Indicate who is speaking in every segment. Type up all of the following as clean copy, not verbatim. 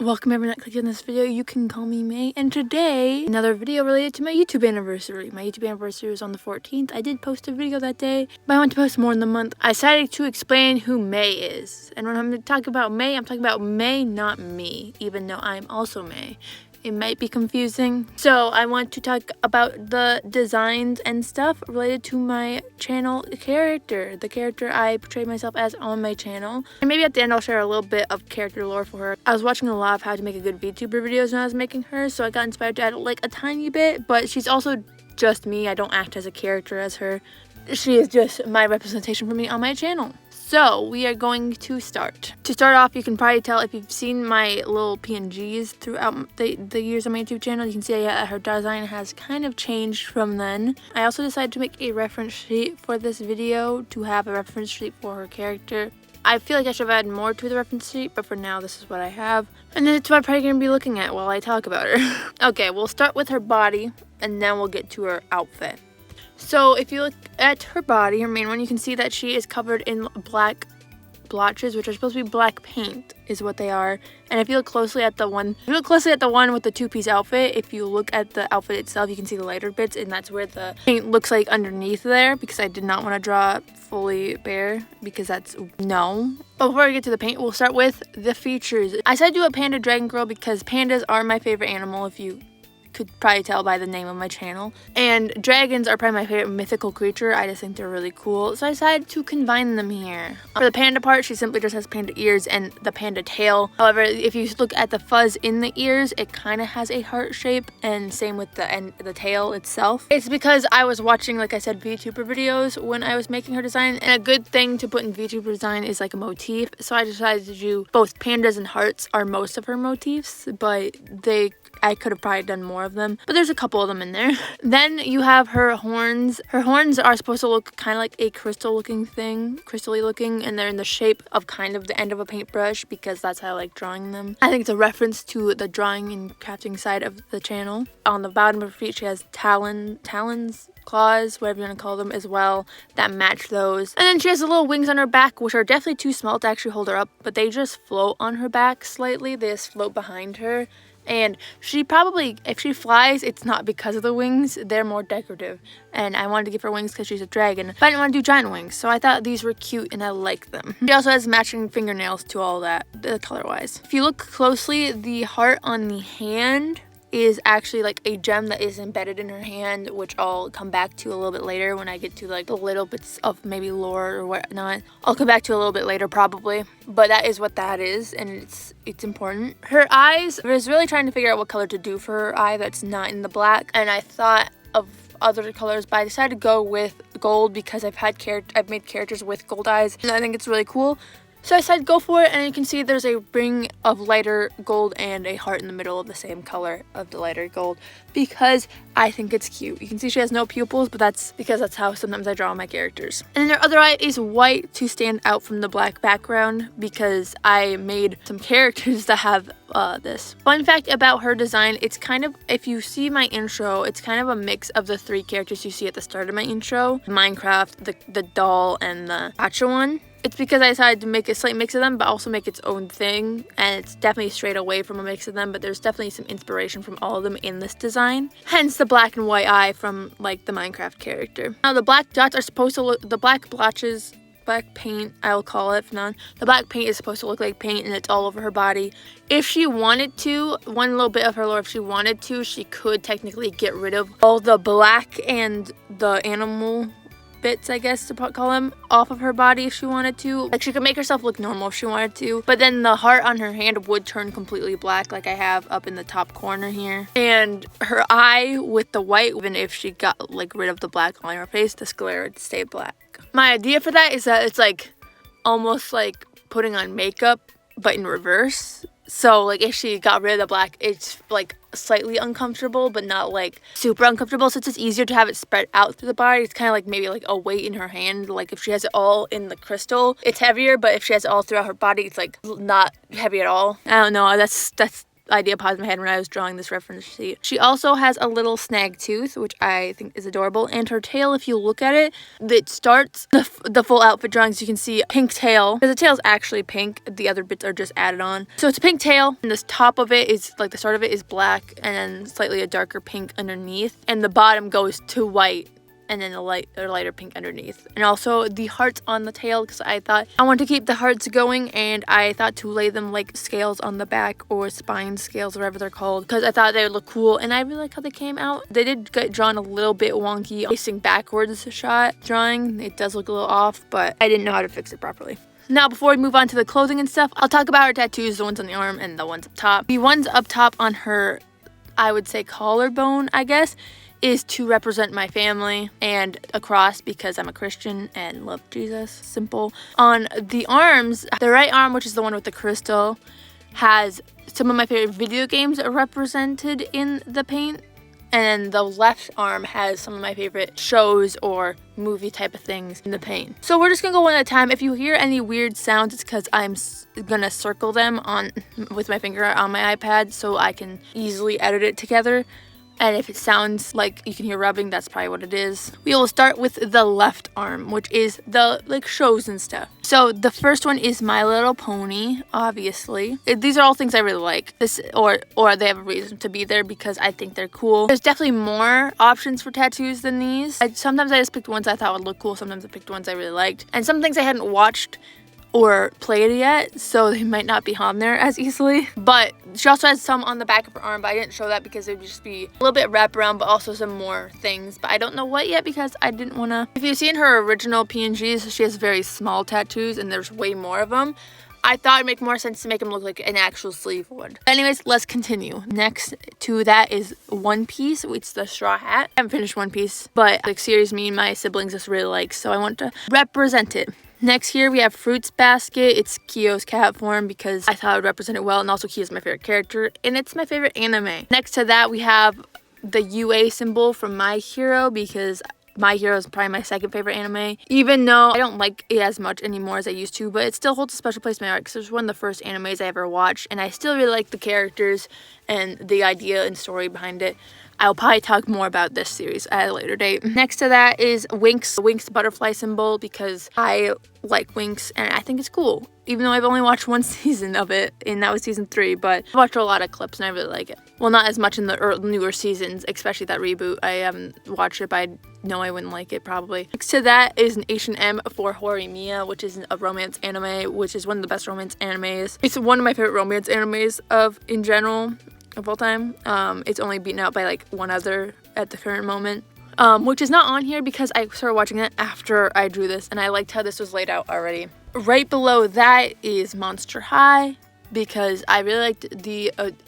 Speaker 1: Welcome everyone that clicked on this video. You can call me May, and today another video related to my YouTube anniversary. My YouTube anniversary was on the 14th. I did post a video that day, but I want to post more in the month. I decided to explain who May is, and when I'm talking about May, I'm talking about May, not me, even though I'm also May. It might be confusing. So I want to talk about the designs and stuff related to my channel character, the character I portray myself as on my channel. And maybe at the end I'll share a little bit of character lore for her. I was watching a lot of how to make a good VTuber videos when I was making her, so I got inspired to add like a tiny bit, but she's also just me. I don't act as a character as her. She is just my representation for me on my channel. So we are going to start. To start off, you can probably tell if you've seen my little PNGs throughout the years on my YouTube channel, you can see her design has kind of changed from then. I also decided to make a reference sheet for this video to have a reference sheet for her character. I feel like I should have added more to the reference sheet, but for now this is what I have. And that's what I'm probably going to be looking at while I talk about her. Okay, we'll start with her body and then we'll get to her outfit. So if you look at her body, her main one, you can see that she is covered in black blotches, which are supposed to be black paint, is what they are. And if you look closely at the one, with the two-piece outfit, if you look at the outfit itself, you can see the lighter bits, and that's where the paint looks like underneath there, because I did not want to draw it fully bare, because that's no. But before we get to the paint, we'll start with the features. I said do a panda dragon girl because pandas are my favorite animal, if you could probably tell by the name of my channel, and dragons are probably my favorite mythical creature. I just think they're really cool, so I decided to combine them here. For the panda part, she simply just has panda ears and the panda tail. However, if you look at the fuzz in the ears, it kind of has a heart shape, and same with the tail itself. It's because I was watching, like I said, VTuber videos when I was making her design, and a good thing to put in VTuber design is like a motif, so I decided to do both pandas and hearts are most of her motifs, but I could have probably done more of them, but there's a couple of them in there. Then you have her horns. Her horns are supposed to look kind of like a crystally looking, and they're in the shape of kind of the end of a paintbrush because that's how I like drawing them. I think it's a reference to the drawing and crafting side of the channel. On the bottom of her feet, she has talons, claws, whatever you want to call them, as well, that match those. And then she has the little wings on her back, which are definitely too small to actually hold her up, but they just float on her back slightly. They just float behind her. And she probably, if she flies, it's not because of the wings. They're more decorative. And I wanted to give her wings because she's a dragon. But I didn't want to do giant wings. So I thought these were cute and I like them. She also has matching fingernails to all that, color-wise. If you look closely, the heart on the hand is actually like a gem that is embedded in her hand, which I'll come back to a little bit later when I get to like the little bits of maybe lore or whatnot. I'll come back to a little bit later probably, but that is what that is, and it's important. Her eyes, I was really trying to figure out what color to do for her eye that's not in the black, and I thought of other colors, but I decided to go with gold because I've made characters with gold eyes and I think it's really cool. So I decided to go for it, and you can see there's a ring of lighter gold and a heart in the middle of the same color of the lighter gold because I think it's cute. You can see she has no pupils, but that's because that's how sometimes I draw my characters. And then her other eye is white to stand out from the black background because I made some characters that have this. Fun fact about her design, it's kind of, if you see my intro, it's kind of a mix of the three characters you see at the start of my intro: Minecraft, the doll, and the gacha one. It's because I decided to make a slight mix of them, but also make its own thing, and it's definitely straight away from a mix of them, but there's definitely some inspiration from all of them in this design. Hence the black and white eye from like the Minecraft character. Now the black dots are supposed to look, the black blotches, black paint, I'll call it, the black paint is supposed to look like paint, and it's all over her body. If she wanted to, one little bit of her lore, if she wanted to, she could technically get rid of all the black and the animal bits, I guess to call them, off of her body if she wanted to. Like, she could make herself look normal if she wanted to, but then the heart on her hand would turn completely black, like I have up in the top corner here. And her eye with the white, even if she got like rid of the black on her face, the sclera would stay black. My idea for that is that it's like almost like putting on makeup but in reverse. So like if she got rid of the black, it's like slightly uncomfortable but not like super uncomfortable, so it's just easier to have it spread out through the body. It's kind of like maybe like a weight in her hand. Like if she has it all in the crystal, it's heavier, but if she has it all throughout her body, it's like not heavy at all. I don't know, that's idea popped in my head when I was drawing this reference sheet. She also has a little snag tooth, which I think is adorable. And her tail, if you look at it, it starts the full outfit drawings. You can see pink tail, because the tail is actually pink. The other bits are just added on. So it's a pink tail, and this top of it is, like the start of it is black, and then slightly a darker pink underneath. And the bottom goes to white, and then a lighter pink underneath. And also the hearts on the tail, because I thought I want to keep the hearts going, and I thought to lay them like scales on the back, or spine scales, whatever they're called, because I thought they would look cool. And I really like how they came out. They did get drawn a little bit wonky, facing backwards shot drawing. It does look a little off, but I didn't know how to fix it properly. Now, before we move on to the clothing and stuff, I'll talk about her tattoos, the ones on the arm and the ones up top. The ones up top on her, I would say collarbone, I guess, is to represent my family, and a cross because I'm a Christian and love Jesus. Simple. On the arms, the right arm, which is the one with the crystal, has some of my favorite video games represented in the paint. And the left arm has some of my favorite shows or movie type of things in the paint. So we're just gonna go one at a time. If you hear any weird sounds, it's because I'm gonna circle them on with my finger on my iPad so I can easily edit it together. And if it sounds like you can hear rubbing, that's probably what it is. We will start with the left arm, which is the like shows and stuff. So the first one is My Little Pony, obviously. These are all things I really like. Or they have a reason to be there because I think they're cool. There's definitely more options for tattoos than these. Sometimes I just picked ones I thought would look cool. Sometimes I picked ones I really liked. And some things I hadn't watched or played yet, so they might not be on there as easily. But she also has some on the back of her arm, but I didn't show that because it would just be a little bit wraparound, but also some more things. But I don't know what yet because I didn't want to. If you've seen her original PNGs, she has very small tattoos and there's way more of them. I thought it'd make more sense to make them look like an actual sleeve would. Anyways, let's continue. Next to that is One Piece, which is the straw hat. I haven't finished One Piece, but like series me and my siblings just really like, so I want to represent it. Next here we have Fruits Basket. It's Kyo's cat form because I thought it would represent it well, and also Kyo's my favorite character and it's my favorite anime. Next to that we have the UA symbol from My Hero because My Hero is probably my second favorite anime, even though I don't like it as much anymore as I used to, but it still holds a special place in my heart because it was one of the first animes I ever watched, and I still really like the characters and the idea and story behind it. I'll probably talk more about this series at a later date. Next to that is Winx. Winx, the butterfly symbol, because I like Winx and I think it's cool. Even though I've only watched one season of it, and that was season 3, but I've watched a lot of clips and I really like it. Well, not as much in the newer seasons, especially that reboot. I haven't watched it, but I know I wouldn't like it probably. Next to that is an H&M for Horimiya, which is a romance anime, which is one of the best romance animes. It's one of my favorite romance animes in general. Of all time. It's only beaten out by like one other at the current moment, which is not on here because I started watching it after I drew this and I liked how this was laid out already. Right below that is Monster High because I really liked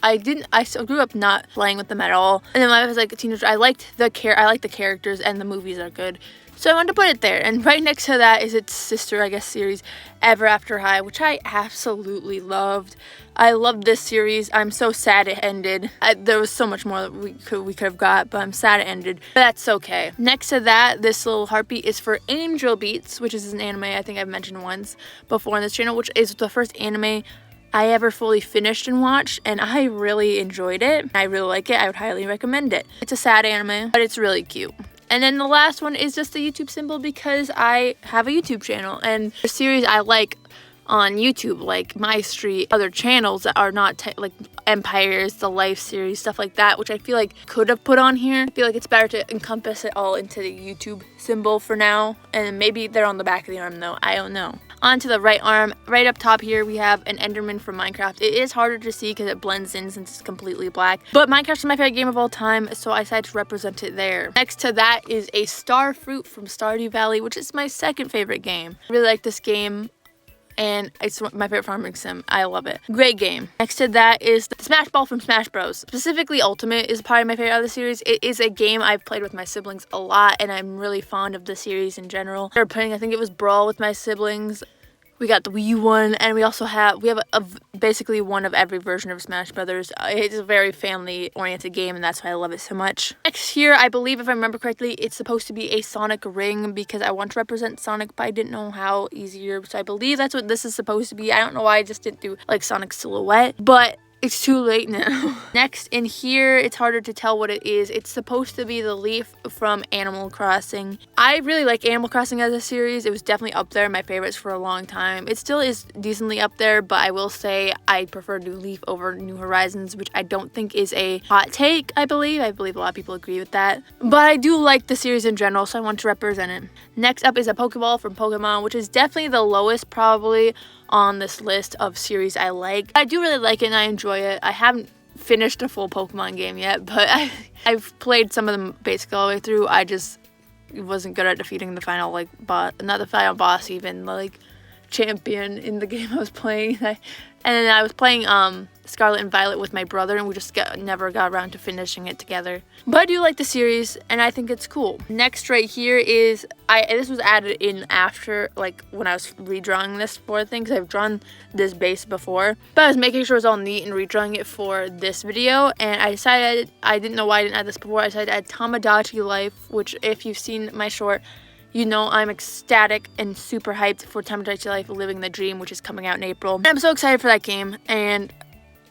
Speaker 1: I grew up not playing with them at all, and then when I was like a teenager I liked the characters and the movies are good. So I wanted to put it there. And right next to that is its sister, I guess, series, Ever After High, which I absolutely loved. I loved this series. I'm so sad it ended. There was so much more that we could have got, but I'm sad it ended. But that's okay. Next to that, this little heartbeat is for Angel Beats, which is an anime I think I've mentioned once before on this channel, which is the first anime I ever fully finished and watched, and I really enjoyed it. I really like it. I would highly recommend it. It's a sad anime, but it's really cute. And then the last one is just the YouTube symbol because I have a YouTube channel, and the series I like on YouTube, like My Street, other channels that are not like Empires, the Life series, stuff like that, which I feel like could have put on here. I feel like it's better to encompass it all into the YouTube symbol for now, and maybe they're on the back of the arm though, I don't know. On to the right arm, right up top here we have an Enderman from Minecraft. It is harder to see because it blends in since it's completely black, but Minecraft is my favorite game of all time, so I decided to represent it there. Next to that is a Star Fruit from Stardew Valley, which is my second favorite game. I really like this game, and it's my favorite farming sim. I love it. Great game. Next to that is the Smash Ball from Smash Bros. Specifically Ultimate is probably my favorite of the series. It is a game I've played with my siblings a lot, and I'm really fond of the series in general. They're playing, I think it was Brawl with my siblings. We got the Wii U one, and we have basically one of every version of Smash Brothers. It's a very family-oriented game, and that's why I love it so much. Next here, I believe, if I remember correctly, it's supposed to be a Sonic ring because I want to represent Sonic, but I didn't know how easier. So I believe that's what this is supposed to be. I don't know why I just didn't do like Sonic silhouette, but it's too late now. Next in here, it's harder to tell what it is. It's supposed to be the leaf from Animal Crossing. I really like Animal Crossing as a series. It was definitely up there, my favorites for a long time. It still is decently up there, but I will say I prefer New Leaf over New Horizons, which I don't think is a hot take, I believe. I believe a lot of people agree with that. But I do like the series in general, so I want to represent it. Next up is a Pokeball from Pokemon, which is definitely the lowest probably on this list of series I like. I do really like it and I enjoy it. I haven't finished a full Pokemon game yet, but I've played some of them basically all the way through. I just wasn't good at defeating the final boss, not the final boss even, champion in the game I was playing. And then I was playing Scarlet and Violet with my brother, and we just never got around to finishing it together. But I do like the series, and I think it's cool. Next right here is, this was added in after, when I was redrawing this for the thing, because I've drawn this base before. But I was making sure it was all neat and redrawing it for this video, and I decided, I didn't know why I didn't add this before, I decided to add Tamagotchi Life, which if you've seen my short, you know I'm ecstatic and super hyped for Tamagotchi Life Living the Dream, which is coming out in April. And I'm so excited for that game, and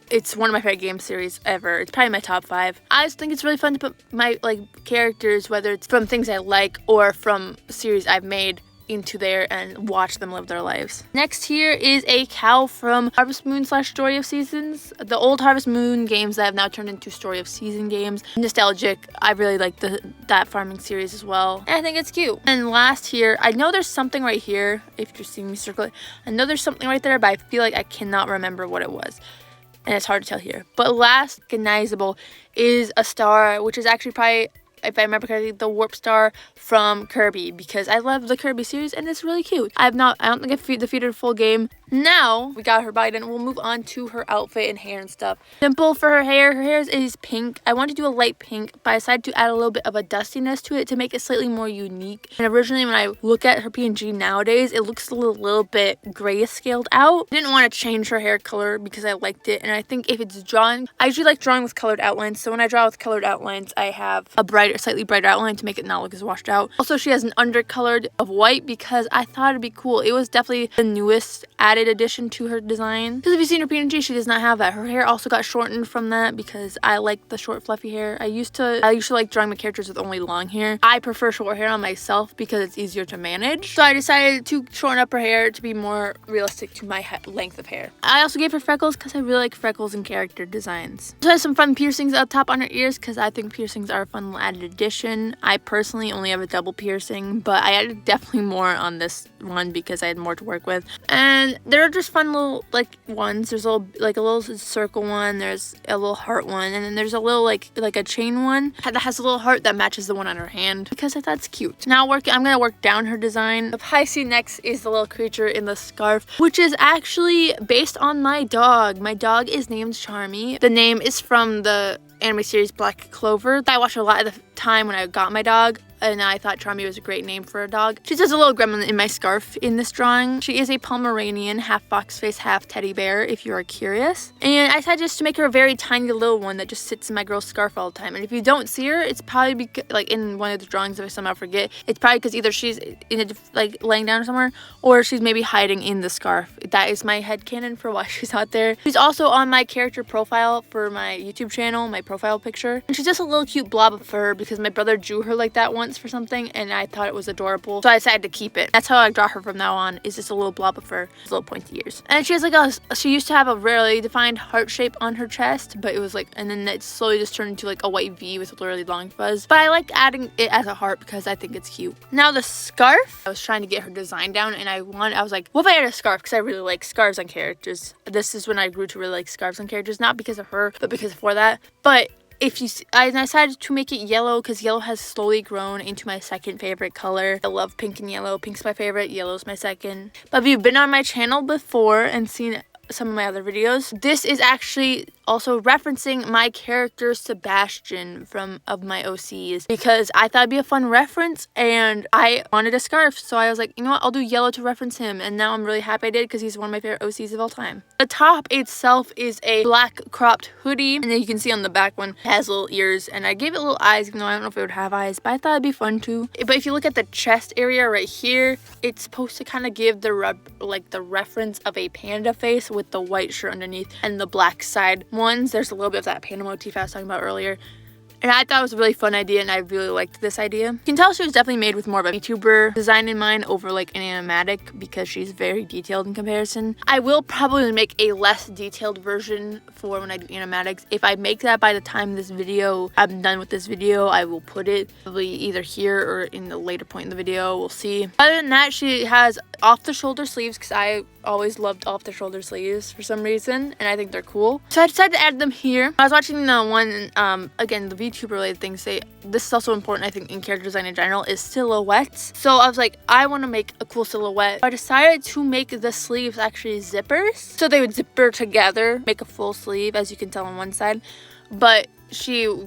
Speaker 1: it's one of my favorite game series ever. It's probably my top 5. I just think it's really fun to put my characters, whether it's from things I like or from series I've made, into there and watch them live their lives. Next here is a cow from Harvest Moon / Story of Seasons. The old Harvest Moon games that have now turned into Story of Season games. Nostalgic. I really like that farming series as well. And I think it's cute. And last here, I know there's something right here. If you're seeing me circle it, I know there's something right there, but I feel like I cannot remember what it was. And it's hard to tell here. But last recognizable is a star, which is actually probably, if I remember correctly, the Warp Star from Kirby, because I love the Kirby series and it's really cute. I don't think I've defeated a full game. Now we got her body done. We'll move on to her outfit and hair and stuff. Simple for her hair. Her hair is pink. I wanted to do a light pink, but I decided to add a little bit of a dustiness to it to make it slightly more unique. And originally when I look at her PNG nowadays, it looks a little bit grayscaled out. I didn't want to change her hair color because I liked it, and I think if it's drawn, I usually like drawing with colored outlines, so when I draw with colored outlines, I have a slightly brighter outline to make it not look as washed out. Also, she has an undercolored of white because I thought it'd be cool. It was definitely the newest added addition to her design. Because if you've seen her PNG, she does not have that. Her hair also got shortened from that because I like the short fluffy hair. I used to like drawing my characters with only long hair. I prefer short hair on myself because it's easier to manage. So I decided to shorten up her hair to be more realistic to my length of hair. I also gave her freckles because I really like freckles in character designs. So I have some fun piercings up top on her ears because I think piercings are a fun added addition. I personally only have a double piercing, but I added definitely more on this one because I had more to work with. And they're just fun little ones. There's a little circle one, there's a little heart one, and then there's a little like a chain one that has a little heart that matches the one on her hand because I thought it's cute. Now I'm gonna work down her design. Up I see next is the little creature in the scarf, which is actually based on my dog. My dog is named Charmy. The name is from the anime series Black Clover that I watched a lot at the time when I got my dog, and I thought Charmy was a great name for a dog. She's just a little gremlin in my scarf in this drawing. She is a Pomeranian, half fox face, half teddy bear, if you are curious. And I decided just to make her a very tiny little one that just sits in my girl's scarf all the time. And if you don't see her, it's probably because, in one of the drawings, if I somehow forget, it's probably because either she's in laying down somewhere, or she's maybe hiding in the scarf. That is my headcanon for why she's out there. She's also on my character profile for my YouTube channel, my profile picture. And she's just a little cute blob of fur because my brother drew her like that once for something, and I thought it was adorable, so I decided to keep it. That's how I draw her from now on, is just a little blob of fur, little pointy ears. And she has she used to have a really defined heart shape on her chest, but it was and then it slowly just turned into a white V with a really long fuzz. But I like adding it as a heart because I think it's cute. Now the scarf, I was trying to get her design down, and I was like, what if I had a scarf? Because I really like scarves on characters. This is when I grew to really like scarves on characters, not because of her, but because for that. But if you, I decided to make it yellow because yellow has slowly grown into my second favorite color. I love pink and yellow. Pink's my favorite, yellow's my second. But if you've been on my channel before and seen some of my other videos, this is actually also referencing my character Sebastian of my OCs, because I thought it'd be a fun reference and I wanted a scarf, so I was like, you know what, I'll do yellow to reference him, and now I'm really happy I did because he's one of my favorite OCs of all time. The top itself is a black cropped hoodie, and then you can see on the back one, it has little ears, and I gave it little eyes, even though I don't know if it would have eyes, but I thought it'd be fun too. But if you look at the chest area right here, it's supposed to kind of give the reference of a panda face with the white shirt underneath and the black side ones. There's a little bit of that panda motif I was talking about earlier. And I thought it was a really fun idea, and I really liked this idea. You can tell she was definitely made with more of a VTuber design in mind over like an animatic, because she's very detailed in comparison. I will probably make a less detailed version for when I do animatics. If I make that by the time I'm done with this video, I will put it probably either here or in the later point in the video. We'll see. Other than that, she has off-the-shoulder sleeves, because I always loved off-the-shoulder sleeves for some reason, and I think they're cool. So I decided to add them here. I was watching the one, again, the VTuber related things say, this is also important, I think, in character design in general, is silhouettes. So I was like, I want to make a cool silhouette. I decided to make the sleeves actually zippers. So they would zipper together, make a full sleeve, as you can tell on one side. But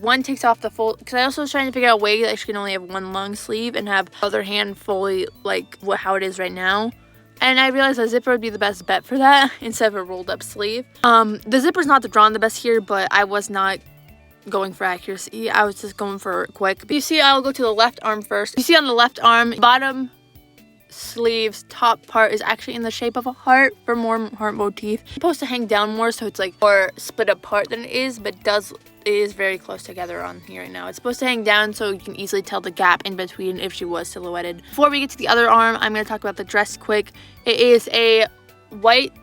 Speaker 1: one takes off the full, because I also was trying to figure out a way that she can only have one long sleeve and have the other hand fully like how it is right now. And I realized a zipper would be the best bet for that instead of a rolled up sleeve. The zipper's not drawn the best here, but I was not going for accuracy. I was just going for quick. But you see, I'll go to the left arm first. You see on the left arm, bottom sleeve's top part is actually in the shape of a heart for more heart motif. It's supposed to hang down more, so it's like more split apart than it is, but it is very close together on here right now. It's supposed to hang down so you can easily tell the gap in between if she was silhouetted. Before we get to the other arm, I'm going to talk about the dress quick. It is a white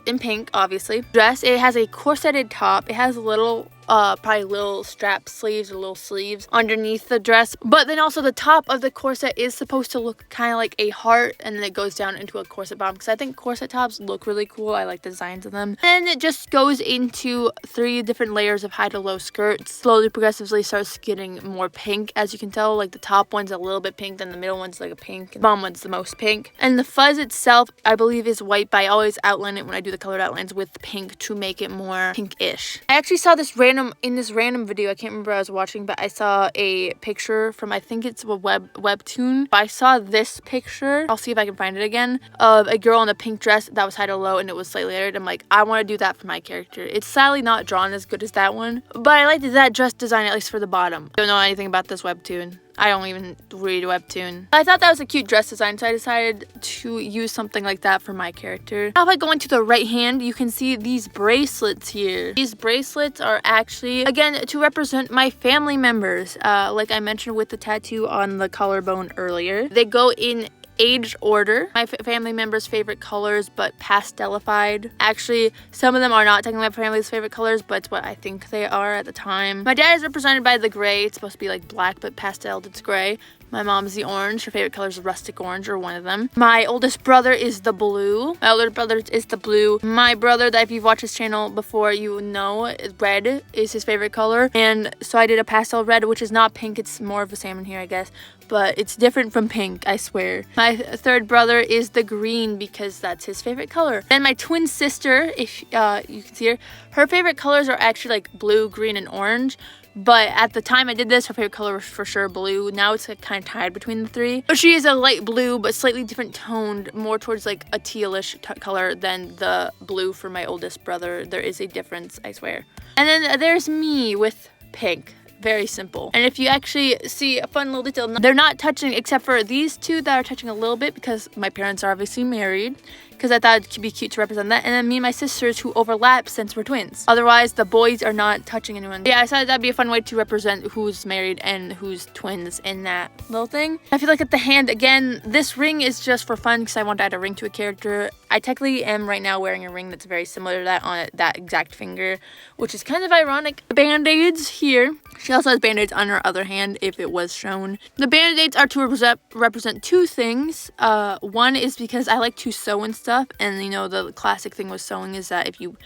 Speaker 1: and pink, obviously, dress. It has a corseted top. It has probably little strap sleeves or little sleeves underneath the dress. But then also the top of the corset is supposed to look kind of like a heart, and then it goes down into a corset bottom, because I think corset tops look really cool. I like the designs of them. And it just goes into 3 different layers of high to low skirts. Slowly, progressively starts getting more pink, as you can tell. Like the top one's a little bit pink, then the middle one's like a pink, and the bottom one's the most pink. And the fuzz itself, I believe, is white, but I always outline it when I do the colored outlines with pink to make it more pinkish. I actually saw this in this random video, I can't remember what I was watching, but I saw a picture from, I think it's a webtoon. But I saw this picture, I'll see if I can find it again, of a girl in a pink dress that was high to low and it was slightly layered. I'm like, I want to do that for my character. It's sadly not drawn as good as that one, but I liked that dress design, at least for the bottom. Don't know anything about this webtoon. I don't even read webtoon. I thought that was a cute dress design, so I decided to use something like that for my character. Now if I go into the right hand, you can see these bracelets here. These bracelets are actually, again, to represent my family members. Like I mentioned with the tattoo on the collarbone earlier. They go in age order. My family members' favorite colors, but pastelified. Actually, some of them are not technically my family's favorite colors, but it's what I think they are at the time. My dad is represented by the gray. It's supposed to be like black, but pasteled, it's gray. My mom's the orange. Her favorite color is rustic orange, or one of them. My oldest brother is the blue. My older brother is the blue. My brother, that if you've watched his channel before, you know red is his favorite color. And so I did a pastel red, which is not pink. It's more of a salmon here, I guess. But it's different from pink, I swear. My third brother is the green, because that's his favorite color. Then my twin sister, if you can see her favorite colors are actually like blue, green, and orange. But at the time I did this, her favorite color was for sure blue. Now it's like kind of tied between the 3. But she is a light blue, but slightly different toned, more towards like a tealish color than the blue for my oldest brother. There is a difference, I swear. And then there's me with pink. Very simple. And if you actually see a fun little detail, they're not touching except for these 2 that are touching a little bit, because my parents are obviously married, because I thought it could be cute to represent that. And then me and my sisters, who overlap since we're twins. Otherwise, the boys are not touching anyone. Yeah, I thought that'd be a fun way to represent who's married and who's twins in that little thing. I feel like at the hand, again, this ring is just for fun, because I want to add a ring to a character. I technically am right now wearing a ring that's very similar to that on that exact finger, which is kind of ironic. The band-aids here. She also has band-aids on her other hand, if it was shown. The band-aids are to represent 2 things. One is because I like to sew and stuff, and you know, the classic thing with sewing is that if you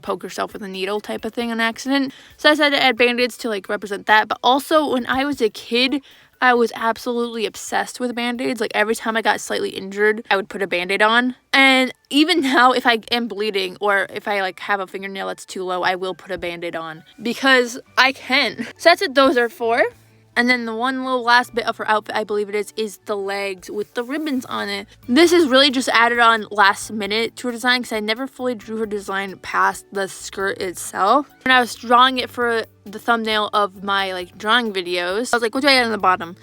Speaker 1: poke yourself with a needle type of thing on accident. So I decided to add band-aids to like represent that. But also, when I was a kid, I was absolutely obsessed with band-aids. Like every time I got slightly injured, I would put a band-aid on. And even now, if I am bleeding or if I like have a fingernail that's too low, I will put a band-aid on, because I can. So that's what those are for. And then the one little last bit of her outfit, I believe it is the legs with the ribbons on it. This is really just added on last minute to her design, because I never fully drew her design past the skirt itself. When I was drawing it for the thumbnail of my like drawing videos, I was like, what do I add on the bottom?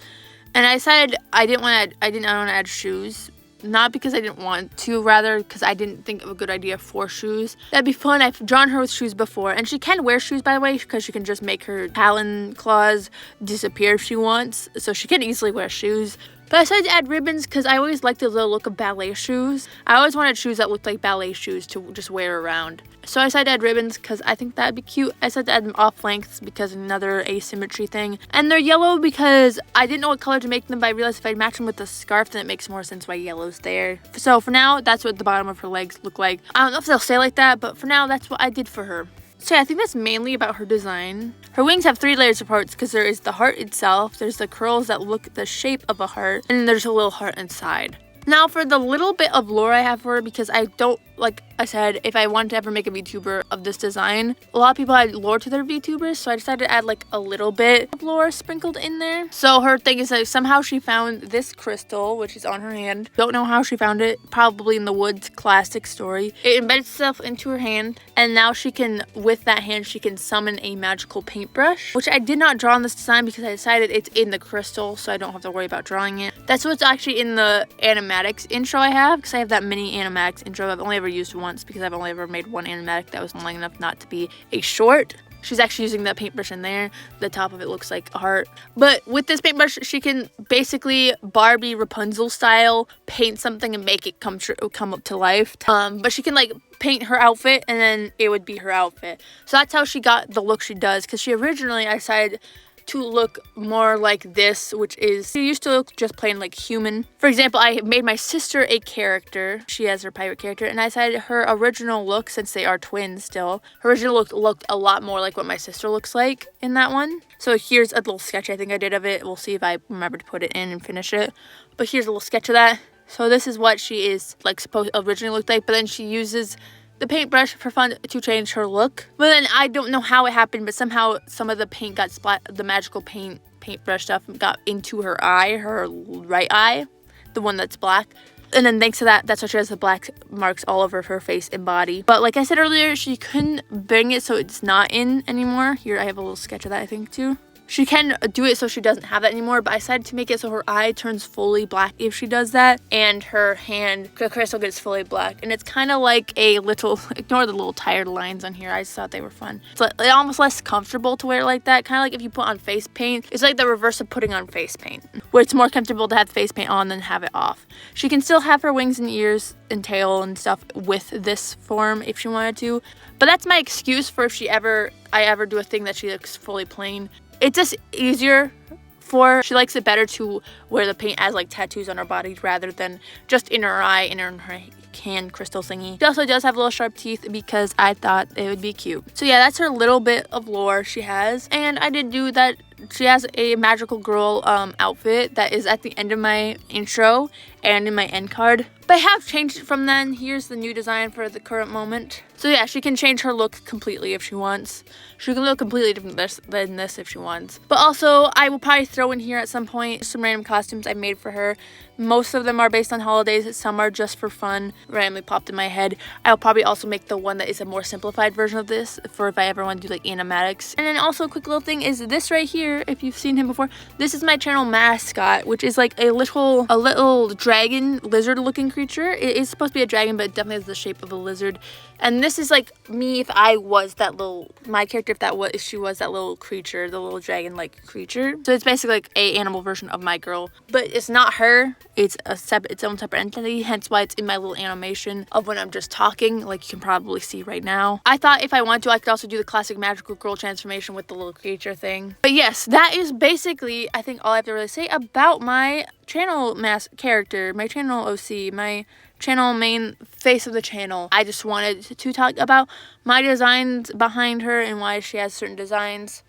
Speaker 1: And I decided I don't want to add shoes. not because I didn't want to, rather because I didn't think of a good idea for shoes. That'd be fun. I've drawn her with shoes before, and she can wear shoes, by the way, because she can just make her talon claws disappear if she wants, so she can easily wear shoes. But I decided to add ribbons because I always liked the look of ballet shoes. I always wanted shoes that looked like ballet shoes to just wear around. So I decided to add ribbons because I think that'd be cute. I decided to add them off lengths because another asymmetry thing. And they're yellow because I didn't know what color to make them, but I realized if I match them with the scarf, then it makes more sense why yellow's there. So for now, that's what the bottom of her legs look like. I don't know if they'll stay like that, but for now, that's what I did for her. So yeah, I think that's mainly about her design. Her wings have 3 layers of parts because there is the heart itself, there's the curls that look the shape of a heart, and then there's a little heart inside. Now for the little bit of lore I have for her, because I don't, like I said, if I wanted to ever make a VTuber of this design, a lot of people add lore to their VTubers, so I decided to add like a little bit of lore sprinkled in there. So her thing is that somehow she found this crystal, which is on her hand. Don't know how she found it, probably in the woods, classic story. It embeds itself into her hand, and now she can, with that hand, she can summon a magical paintbrush, which I did not draw in this design because I decided it's in the crystal, so I don't have to worry about drawing it. That's what's actually in the animatic intro I have, because I have that mini animatics intro I've only ever used once because I've only ever made one animatic that was long enough not to be a short. She's actually using that paintbrush in there. The top of it looks like a heart. But with this paintbrush, she can basically Barbie Rapunzel style paint something and make it come up to life. But she can like paint her outfit and then it would be her outfit. So that's how she got the look she does, because she originally, I decided to look more like this, which is, she used to look just plain like human. For example, I made my sister a character. She has her pirate character, and I decided her original look, since they are twins still, her original look looked a lot more like what my sister looks like in that one. So here's a little sketch I think I did of it. We'll see if I remember to put it in and finish it. But here's a little sketch of that. So this is what she is like supposed originally looked like, but then she uses the paintbrush for fun to change her look. But then I don't know how it happened, but somehow some of the paint got the magical paintbrush stuff got into her eye, her right eye, the one that's black. And then thanks to that, that's why she has the black marks all over her face and body. But like I said earlier, she couldn't bring it so it's not in anymore. Here, I have a little sketch of that, I think, too. She can do it so she doesn't have that anymore, but I decided to make it so her eye turns fully black if she does that, and her hand, the crystal gets fully black. And it's kind of like a little, ignore the little tired lines on here, I just thought they were fun. It's like, almost less comfortable to wear it like that, kind of like if you put on face paint. It's like the reverse of putting on face paint, where it's more comfortable to have face paint on than have it off. She can still have her wings and ears and tail and stuff with this form if she wanted to, but that's my excuse for if I ever do a thing that she looks fully plain. It's just easier for her. She likes it better to wear the paint as like tattoos on her body rather than just in her eye and in her hand crystal thingy. She also does have little sharp teeth because I thought it would be cute. So yeah, that's her little bit of lore she has. And I did do that. She has a magical girl outfit that is at the end of my intro and in my end card. But I have changed it from then. Here's the new design for the current moment. So yeah, she can change her look completely if she wants. She can look completely different than this if she wants. But also, I will probably throw in here at some point some random costumes I made for her. Most of them are based on holidays. Some are just for fun, randomly popped in my head. I'll probably also make the one that is a more simplified version of this for if I ever want to do like animatics. And then also a quick little thing is this right here, if you've seen him before. This is my channel mascot, which is like a little dragon, lizard looking creature. It is supposed to be a dragon, but it definitely has the shape of a lizard. And this is like me if I was that little, my character if she was that little creature, the little dragon-like creature. So it's basically like a animal version of my girl, but it's not her. It's its own separate entity, hence why it's in my little animation of when I'm just talking, like you can probably see right now. I thought if I wanted to, I could also do the classic magical girl transformation with the little creature thing. But yes, that is basically, I think, all I have to really say about my channel character, my channel OC, my channel main face of the channel. I just wanted to talk about my designs behind her and why she has certain designs.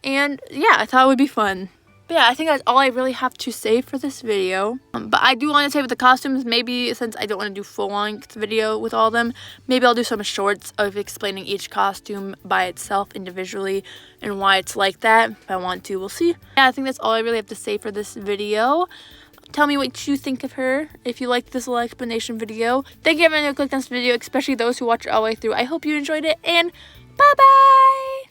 Speaker 1: And yeah, I thought it would be fun. But yeah, I think that's all I really have to say for this video. But I do want to say with the costumes, maybe since I don't want to do full-length video with all of them, maybe I'll do some shorts of explaining each costume by itself individually and why it's like that. If I want to, we'll see. Yeah, I think that's all I really have to say for this video. Tell me what you think of her if you liked this little explanation video. Thank you everyone who clicked on this video, especially those who watched it all the way through. I hope you enjoyed it, and bye-bye!